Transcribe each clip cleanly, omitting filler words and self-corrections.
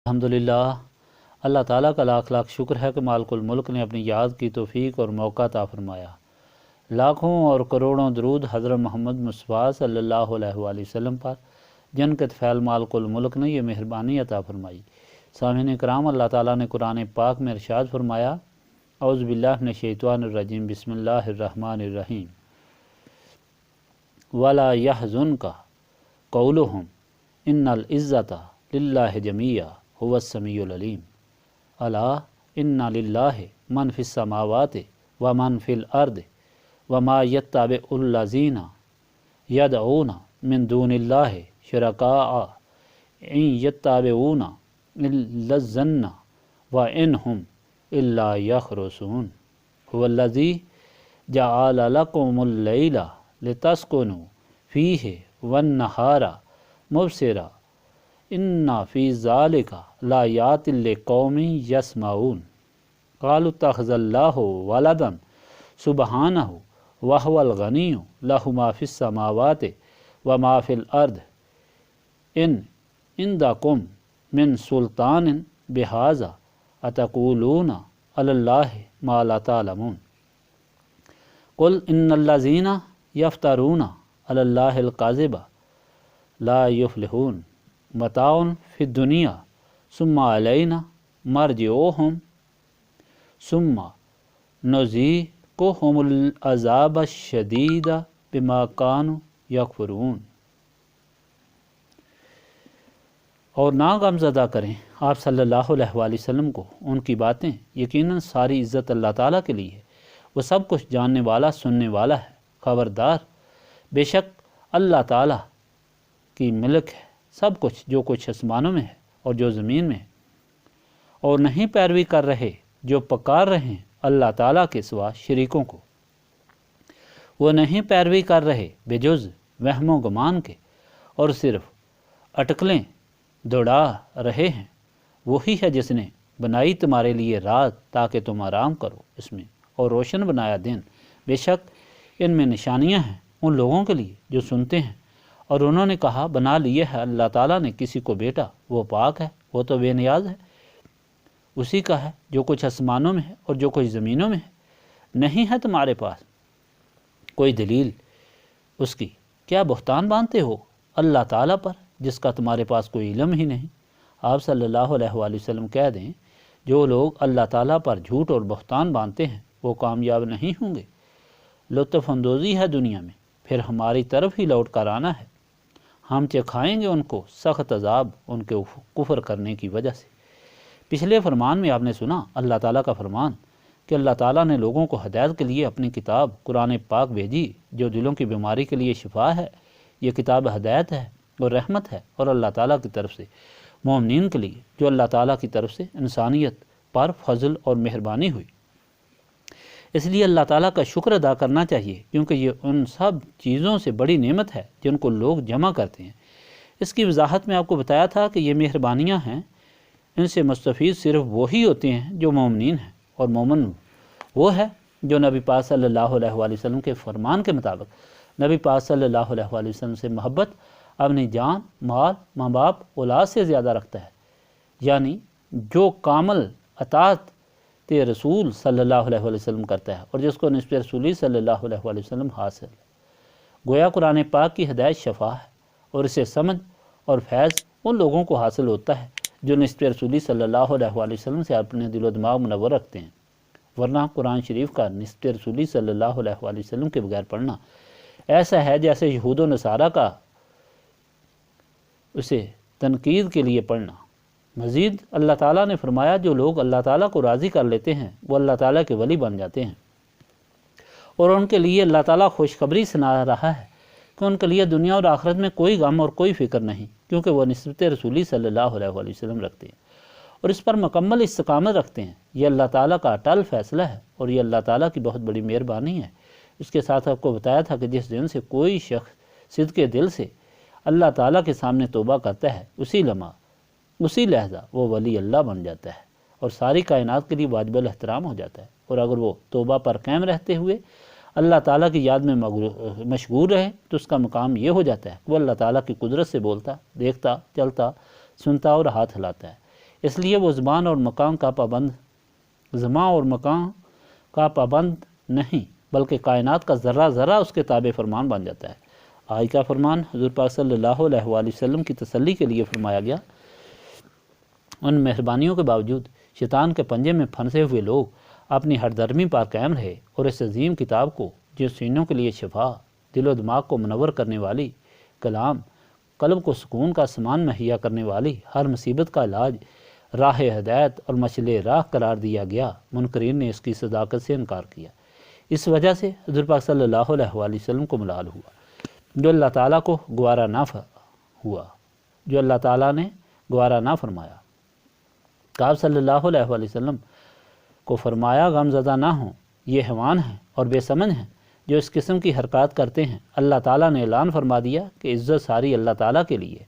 الحمدللہ، اللہ تعالیٰ کا لاکھ لاکھ شکر ہے کہ مالک الملک نے اپنی یاد کی توفیق اور موقع عطا فرمایا۔ لاکھوں اور کروڑوں درود حضرت محمد مصطفیٰ صلی اللہ علیہ وآلہ وسلم پر، جن کے طفیل مالک الملک نے یہ مہربانی عطا فرمائی۔ سامعین کرام، اللہ تعالیٰ نے قرآن پاک میں ارشاد فرمایا، اعوذ باللہ من الشیطان الرجیم، بسم اللہ الرحمن الرحیم، وَلَا يَحْزُنْكَ قَوْلُهُمْ إِنَّ الْعِزَّةَ لِلَّهِ جَمِيعًا هُوَ السَّمِيعُ الْعَلِيمُ أَلَا إِنَّ لِلَّهِ مَنْ فِي السَّمَاوَاتِ وَمَنْ فِي الْأَرْضِ وَمَا يَتَّبِعُ الَّذِينَ يَدْعُونَ مِن دُونِ اللَّهِ شُرَكَاءَ إِن يَتَّبِعُونَ إِلَّا الظَّنَّ وَإِنْ هُمْ إِلَّا يَخْرُصُونَ هُوَ الَّذِي جَعَلَ لَكُمُ اللَّيْلَ لِتَسْكُنُوا فِيهِ وَالنَّهَارَ مُبْصِرًا إِنَّ فِي ذَلِكَ لَآيَاتٍ لِقَوْمٍ يَسْمَعُونَ قَالُوا اتَّخَذَ اللَّهُ وَلَدًا سُبْحَانَهُ وَهُوَ الْغَنِيُّ لَهُ مَا فِي السَّمَاوَاتِ وَمَا فِي الْأَرْضِ إِنْ عِندَكُم مِّن سُلْطَانٍ بِهَٰذَا أَتَقُولُونَ عَلَى اللَّهِ مَا لَا تَعْلَمُونَ قُلْ إِنَّ الَّذِينَ يَفْتَرُونَ عَلَى اللَّهِ الْكَذِبَ لَا يُفْلِحُونَ مَتَاعٌ فِي الدُّنْيَا ثُمَّ عَلَيْنَا مَرْجِعُهُمْ ثُمَّ نُذِيقُهُمُ الْعَذَابَ الشَّدِيدَ بِمَا كَانُوا يَكْفُرُونَ۔ اور نہ غمزدہ کریں آپ صلی اللہ علیہ وآلہ وسلم کو ان کی باتیں، یقیناً ساری عزت اللہ تعالیٰ کے لیے ہے، وہ سب کچھ جاننے والا سننے والا ہے۔ خبردار، بے شک اللہ تعالیٰ کی ملک ہے سب کچھ، جو کچھ آسمانوں میں ہے اور جو زمین میں ہے، اور نہیں پیروی کر رہے جو پکار رہے ہیں اللہ تعالیٰ کے سوا شریکوں کو، وہ نہیں پیروی کر رہے بے جز وہم و گمان کے، اور صرف اٹکلیں دوڑا رہے ہیں۔ وہی ہے جس نے بنائی تمہارے لیے رات تاکہ تم آرام کرو اس میں، اور روشن بنایا دن، بے شک ان میں نشانیاں ہیں ان لوگوں کے لیے جو سنتے ہیں۔ اور انہوں نے کہا، بنا لیے ہے اللہ تعالیٰ نے کسی کو بیٹا، وہ پاک ہے، وہ تو بے نیاز ہے، اسی کا ہے جو کچھ آسمانوں میں ہے اور جو کچھ زمینوں میں ہے۔ نہیں ہے تمہارے پاس کوئی دلیل اس کی، کیا بہتان باندھتے ہو اللہ تعالیٰ پر جس کا تمہارے پاس کوئی علم ہی نہیں؟ آپ صلی اللہ علیہ وآلہ وسلم کہہ دیں، جو لوگ اللہ تعالیٰ پر جھوٹ اور بہتان باندھتے ہیں وہ کامیاب نہیں ہوں گے۔ لطف اندوزی ہے دنیا میں، پھر ہماری طرف ہی لوٹ کر آنا ہے، ہم چکھائیں گے ان کو سخت عذاب ان کے کفر کرنے کی وجہ سے۔ پچھلے فرمان میں آپ نے سنا اللہ تعالیٰ کا فرمان کہ اللہ تعالیٰ نے لوگوں کو ہدایت کے لیے اپنی کتاب قرآن پاک بھیجی، جو دلوں کی بیماری کے لیے شفا ہے۔ یہ کتاب ہدایت ہے اور رحمت ہے، اور اللہ تعالیٰ کی طرف سے مومنین کے لیے، جو اللہ تعالیٰ کی طرف سے انسانیت پر فضل اور مہربانی ہوئی۔ اس لیے اللہ تعالیٰ کا شکر ادا کرنا چاہیے، کیونکہ یہ ان سب چیزوں سے بڑی نعمت ہے جن کو لوگ جمع کرتے ہیں۔ اس کی وضاحت میں آپ کو بتایا تھا کہ یہ مہربانیاں ہیں، ان سے مستفید صرف وہی ہوتے ہیں جو مومنین ہیں، اور مومن وہ ہے جو نبی پاک صلی اللہ علیہ وآلہ وسلم کے فرمان کے مطابق نبی پاک صلی اللہ علیہ وآلہ وسلم سے محبت اپنی جان، مال، ماں باپ، اولاد سے زیادہ رکھتا ہے، یعنی جو کامل اطاعت رسول صلی اللہ علیہ وآلہ وسلم کرتا ہے، اور جس کو نسبت رسولی صلی اللہ علیہ وآلہ وسلم حاصل ہے۔ گویا قرآن پاک کی ہدایت شفا ہے، اور اسے سمجھ اور فیض ان لوگوں کو حاصل ہوتا ہے جو نسبت رسولی صلی اللہ علیہ وآلہ وسلم سے اپنے دل و دماغ منور رکھتے ہیں، ورنہ قرآن شریف کا نسبت رسولی صلی اللہ علیہ وآلہ وسلم کے بغیر پڑھنا ایسا ہے جیسے یہود و نصارہ کا اسے تنقید کے لیے پڑھنا۔ مزید اللہ تعالیٰ نے فرمایا، جو لوگ اللہ تعالیٰ کو راضی کر لیتے ہیں وہ اللہ تعالیٰ کے ولی بن جاتے ہیں، اور ان کے لیے اللہ تعالیٰ خوشخبری سنا رہا ہے کہ ان کے لیے دنیا اور آخرت میں کوئی غم اور کوئی فکر نہیں، کیونکہ وہ نسبت رسولی صلی اللہ علیہ وآلہ وسلم رکھتے ہیں اور اس پر مکمل استقامت رکھتے ہیں۔ یہ اللہ تعالیٰ کا اٹل فیصلہ ہے، اور یہ اللہ تعالیٰ کی بہت بڑی مہربانی ہے۔ اس کے ساتھ آپ کو بتایا تھا کہ جس دن سے کوئی شخص صدق کے دل سے اللہ تعالیٰ کے سامنے توبہ کرتا ہے، اسی لمحہ، اسی لحظہ وہ ولی اللہ بن جاتا ہے، اور ساری کائنات کے لیے واجب الاحترام ہو جاتا ہے۔ اور اگر وہ توبہ پر قائم رہتے ہوئے اللہ تعالیٰ کی یاد میں مشغول رہے تو اس کا مقام یہ ہو جاتا ہے کہ وہ اللہ تعالیٰ کی قدرت سے بولتا، دیکھتا، چلتا، سنتا اور ہاتھ ہلاتا ہے۔ اس لیے وہ زمان اور مکان کا پابند نہیں، بلکہ کائنات کا ذرہ ذرہ اس کے تابع فرمان بن جاتا ہے۔ آج کا فرمان حضور پاک صلی اللہ علیہ وآلہ وسلم کی تسلی کے لیے فرمایا گیا۔ ان مہربانیوں کے باوجود شیطان کے پنجے میں پھنسے ہوئے لوگ اپنی ہر درمی پر قائم رہے اور اس عظیم کتاب کو، جو سینوں کے لیے شفا، دل و دماغ کو منور کرنے والی کلام، قلب کو سکون کا سامان مہیا کرنے والی، ہر مصیبت کا علاج، راہ ہدایت اور مشعل راہ قرار دیا گیا، منکرین نے اس کی صداقت سے انکار کیا۔ اس وجہ سے حضور پاک صلی اللہ علیہ وآلہ وسلم کو ملال ہوا، جو اللہ تعالیٰ کو گوارا نے گوارا نہ فرمایا۔ آپ صلی اللہ علیہ وآلہ وسلم کو فرمایا غم زدہ نہ ہوں، یہ حیوان ہیں اور بے سمجھ ہیں جو اس قسم کی حرکات کرتے ہیں۔ اللہ تعالیٰ نے اعلان فرما دیا کہ عزت ساری اللہ تعالیٰ کے لیے،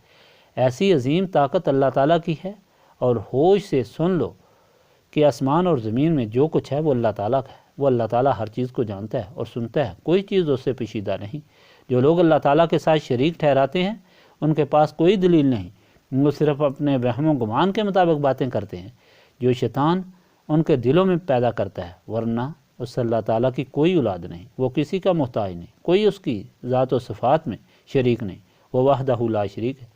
ایسی عظیم طاقت اللہ تعالیٰ کی ہے، اور ہوش سے سن لو کہ آسمان اور زمین میں جو کچھ ہے وہ اللہ تعالیٰ کا ہے۔ وہ اللہ تعالیٰ ہر چیز کو جانتا ہے اور سنتا ہے، کوئی چیز اس سے پوشیدہ نہیں۔ جو لوگ اللہ تعالیٰ کے ساتھ شریک ٹھہراتے ہیں ان کے پاس کوئی دلیل نہیں، وہ صرف اپنے وہم و گمان کے مطابق باتیں کرتے ہیں جو شیطان ان کے دلوں میں پیدا کرتا ہے، ورنہ اس سے اللہ تعالیٰ کی کوئی اولاد نہیں، وہ کسی کا محتاج نہیں، کوئی اس کی ذات و صفات میں شریک نہیں، وہ وحدہ لا شریک ہے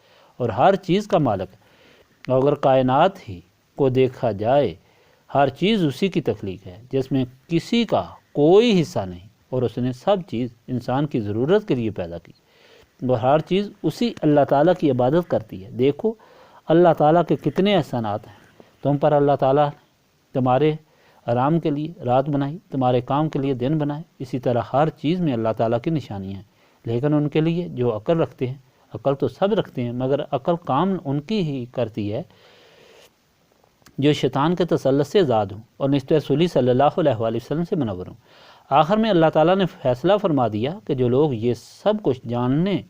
اور ہر چیز کا مالک ہے۔ اگر کائنات ہی کو دیکھا جائے، ہر چیز اسی کی تخلیق ہے جس میں کسی کا کوئی حصہ نہیں، اور اس نے سب چیز انسان کی ضرورت کے لیے پیدا کی، اور ہر چیز اسی اللہ تعالیٰ کی عبادت کرتی ہے۔ دیکھو اللہ تعالیٰ کے کتنے احسانات ہیں تم پر۔ اللہ تعالیٰ نے تمہارے آرام کے لیے رات بنائی، تمہارے کام کے لیے دن بنائے۔ اسی طرح ہر چیز میں اللہ تعالیٰ کی نشانیاں ہیں، لیکن ان کے لیے جو عقل رکھتے ہیں، عقل تو سب رکھتے ہیں مگر عقل کام ان کی ہی کرتی ہے جو شیطان کے تسلط سے آزاد ہوں اور نسبت رسولی صلی اللہ علیہ وآلہ وسلم سے منور ہوں۔ آخر میں اللہ تعالیٰ نے فیصلہ فرما دیا کہ جو لوگ یہ سب کچھ جاننے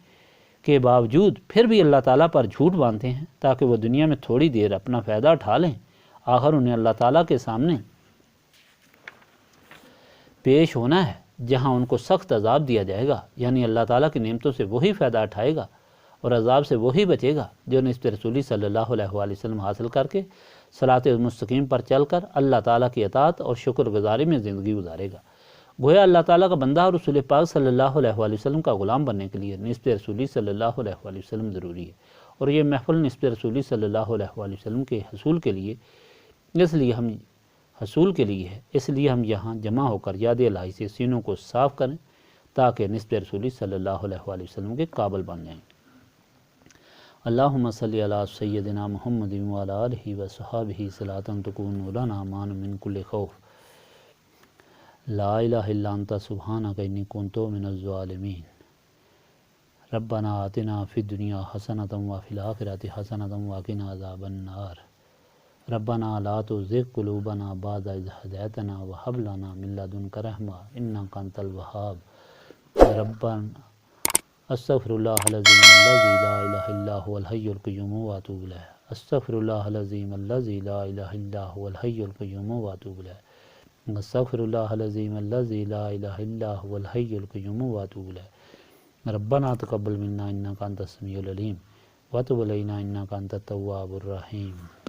کے باوجود پھر بھی اللہ تعالیٰ پر جھوٹ باندھتے ہیں تاکہ وہ دنیا میں تھوڑی دیر اپنا فائدہ اٹھا لیں، آخر انہیں اللہ تعالیٰ کے سامنے پیش ہونا ہے جہاں ان کو سخت عذاب دیا جائے گا، یعنی اللہ تعالیٰ کی نعمتوں سے وہی فائدہ اٹھائے گا اور عذاب سے وہی بچے گا جو نسبت رسولی صلی اللہ علیہ وآلہ وسلم حاصل کر کے صراط مستقیم پر چل کر اللہ تعالیٰ کی اطاعت اور شکر گزاری میں زندگی گزارے گا۔ گویا اللہ تعالیٰ کا بندہ اور رسول پاک صلی اللہ علیہ وآلہ وسلم کا غلام بننے کے لیے نسبت رسولی صلی اللہ علیہ وآلہ وسلم ضروری ہے، اور یہ محفل نسبت رسولی صلی اللہ علیہ وآلہ وسلم کے حصول کے لیے اس لیے ہم یہاں جمع ہو کر یاد الہی سے سینوں کو صاف کریں تاکہ نسبت رسولی صلی اللہ علیہ وآلہ وسلم کے قابل بن جائیں۔ اللہم صلی علی سیدنا محمد وعلی آلہ وصحبہ صلاۃ تکون لنا مان من کل خوف، لا الہ الا انت سبحانک انی کنت من الظالمین۔ ربنا آتنا فی الدنیا حسنۃ وفی الآخرۃ حسنۃ وقنا عذاب النار۔ ربنا لا تزغ قلوبنا بعد اذ ہدیتنا وہب لنا من لدنک رحمۃ انک انت الوہاب۔ ربنا استغفر اللہ العظیم الذی لا الہ الا هو الحی القیوم واتوب الیہ۔ استغفر اللہ العظیم الذی لا الہ الا هو الحی القیوم واتوب الیہ۔ استغفر اللہ العظیم الذی لا الہ الا هو الحی القیوم واتوب الیہ۔ ربنا تقبل منا انک انت السمیع العلیم وتب علینا انک انت التواب الرحیم۔